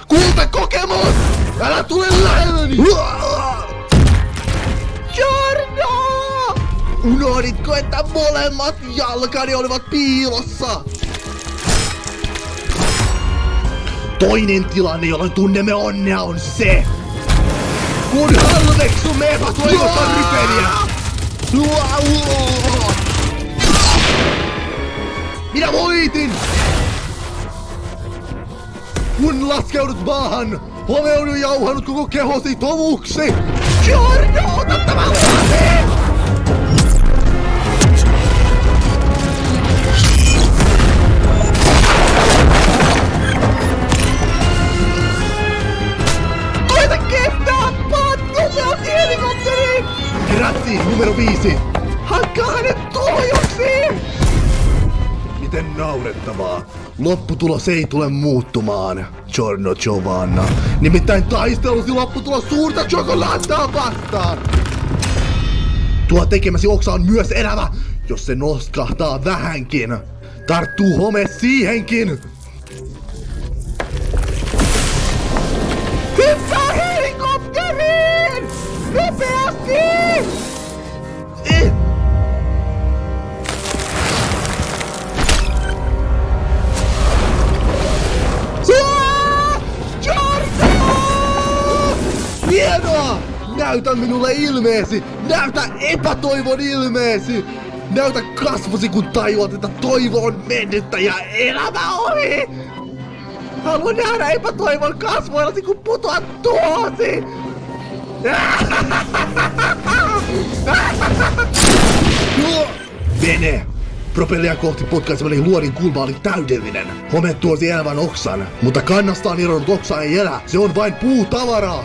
Kultakokemus! Älä tule lähelleni! Jarno! Unohditko, että molemmat jalkani olivat piilossa? Toinen tilanne, jolloin tunnemme onnea, on se, kun halveksumme epätoivosta ripeliä! Minä voitin! Kun laskeudut maahan, home on jo jauhanut koko kehosi tomuksi! Giorno, ota tämä lase! Koita kestää! Paattosia helikopteriin! Grazie, numero 5! Hakkaa hänet tuojoksi! Miten naurettavaa. Lopputulos ei tule muuttumaan, Giorno Giovanna. Nimittäin taistelusi lopputulos suurta chokolaattaa vastaan. Tuo tekemäsi oksa on myös elävä, jos se noskahtaa vähänkin. Tarttuu home siihenkin. Hyppää helikopteriin! Nopeasti! Hienoa! Näytä minulle ilmeesi! Näytä epätoivon ilmeesi! Näytä kasvosi, kun tajuat, että toivo on mennyttä ja elämä ohi! Haluan nähdä epätoivon kasvoillasi, kun putoat tuosi! Vene! Propellia kohti potkaisemani luodin kulma oli täydellinen. Home tuosi elävän oksan, mutta kannastaan irronnut oksa ei elä. Se on vain puutavaraa.